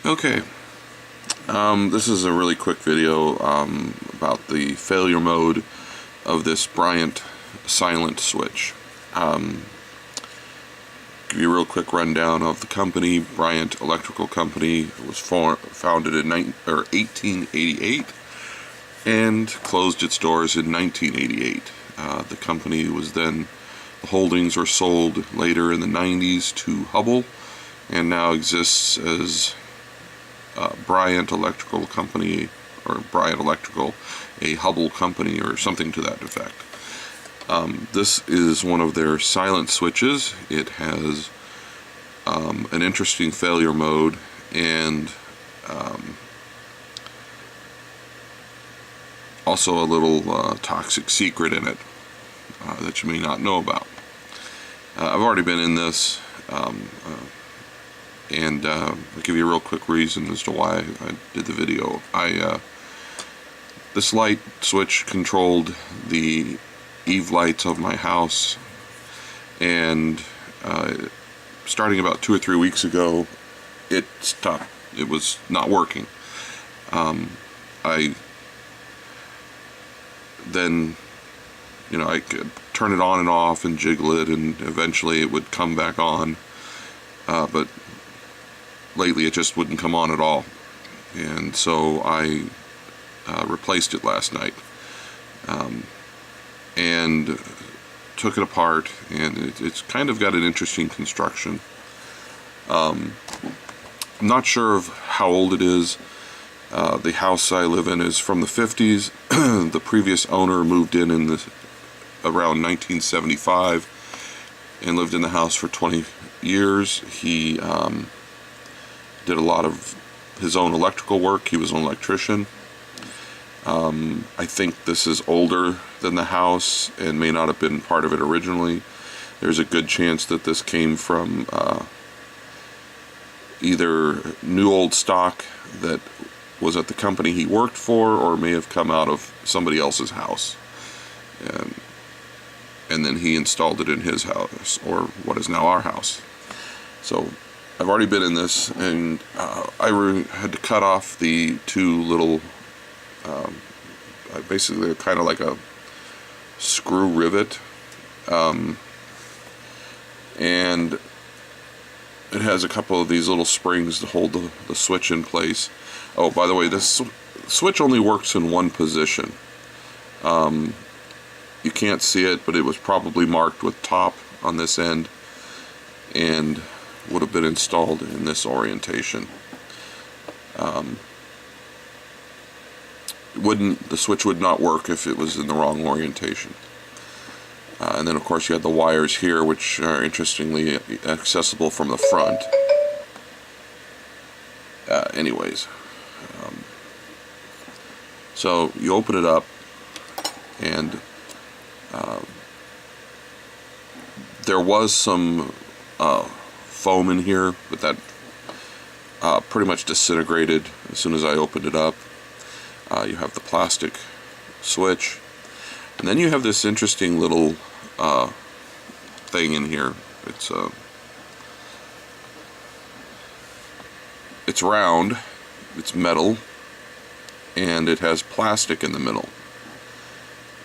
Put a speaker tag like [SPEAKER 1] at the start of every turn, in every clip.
[SPEAKER 1] Okay, this is a really quick video about the failure mode of this Bryant Silent Switch. Give you a real quick rundown of the company. Bryant Electrical Company was founded in 1888 and closed its doors in 1988. The company was then, the holdings were sold later in the 90s to Hubbell, and now exists as Bryant Electrical Company, or Bryant Electrical, a Hubbell company, or something to that effect. This is one of their silent switches. It has an interesting failure mode and also a little toxic secret in it that you may not know about. I've already been in this, and I'll give you a real quick reason as to why I did the video. This light switch controlled the eave lights of my house, and starting about 2 or 3 weeks ago, it stopped. It was not working. I then, I could turn it on and off and jiggle it, and eventually it would come back on, but lately it just wouldn't come on at all. And so I replaced it last night, and took it apart, and it's kind of got an interesting construction. I'm not sure of how old it is. The house I live in is from the 50s. The previous owner moved in around 1975 and lived in the house for 20 years. He did a lot of his own electrical work. He was an electrician. I think this is older than the house and may not have been part of it originally. There's a good chance that this came from either new old stock that was at the company he worked for, or may have come out of somebody else's house. And then he installed it in his house, or what is now our house. So I've already been in this, and I had to cut off the two little, basically they're kind of like a screw rivet, and it has a couple of these little springs to hold the switch in place. Oh, by the way, this switch only works in one position. You can't see it, but it was probably marked with top on this end and would have been installed in this orientation. The switch would not work if it was in the wrong orientation. And then of course you have the wires here, which are interestingly accessible from the front. So you open it up, and there was some foam in here, but that pretty much disintegrated as soon as I opened it up. You have the plastic switch, and then you have this interesting little thing in here. It's round, it's metal, and it has plastic in the middle.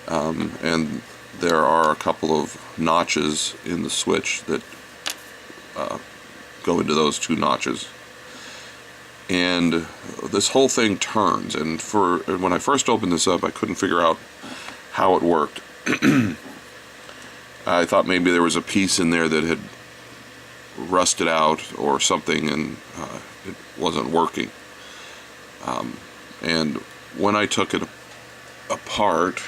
[SPEAKER 1] And there are a couple of notches in the switch that go into those two notches. And this whole thing turns, and when I first opened this up, I couldn't figure out how it worked. I thought maybe there was a piece in there that had rusted out or something, and it wasn't working. And when I took it apart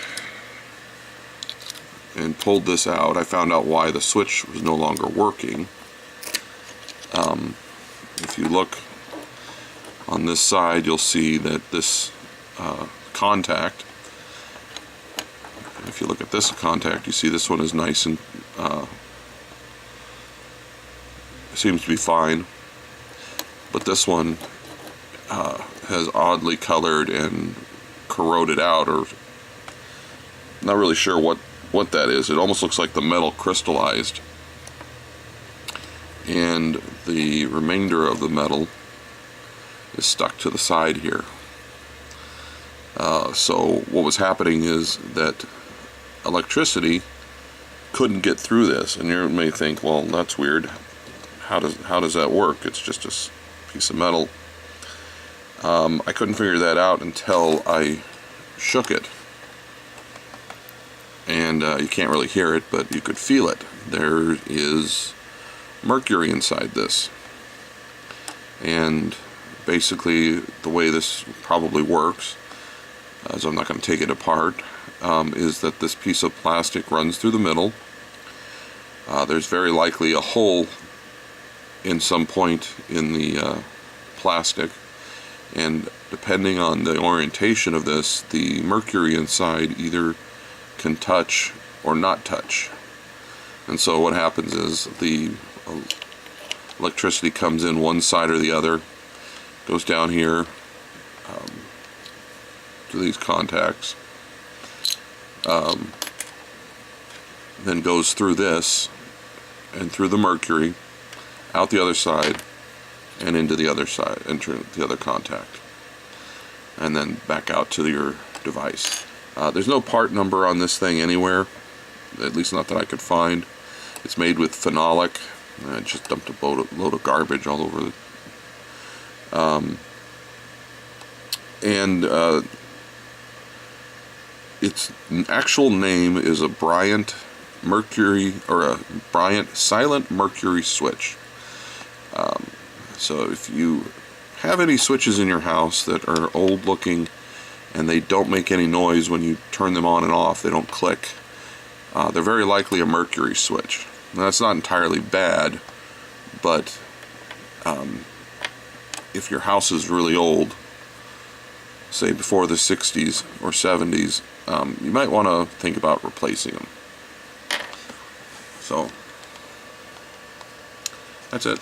[SPEAKER 1] and pulled this out, I found out why the switch was no longer working. If you look on this side, you'll see that this contact, if you look at this contact, you see this one is nice and seems to be fine, but this one has oddly colored and corroded out, or not really sure what that is. It almost looks like the metal crystallized, and the remainder of the metal is stuck to the side here. So what was happening is that electricity couldn't get through this, and you may think, well, that's weird. How does that work? It's just a piece of metal. I couldn't figure that out until I shook it, and you can't really hear it, but you could feel it. There is mercury inside this, and basically the way this probably works, as I'm not going to take it apart, is that this piece of plastic runs through the middle. There's very likely a hole in some point in the plastic, and depending on the orientation of this, the mercury inside either can touch or not touch. And so what happens is the electricity comes in one side or the other, goes down here to these contacts, then goes through this and through the mercury, out the other side, and into the other side, enter the other contact, and then back out to your device. There's no part number on this thing anywhere, at least not that I could find. It's made with phenolic. I just dumped a load of garbage all over it. Its actual name is a Bryant Silent Mercury Switch. So if you have any switches in your house that are old looking and they don't make any noise when you turn them on and off, they don't click, they're very likely a mercury switch. Now, that's not entirely bad, but if your house is really old, say before the 60s or 70s, you might want to think about replacing them. So that's it.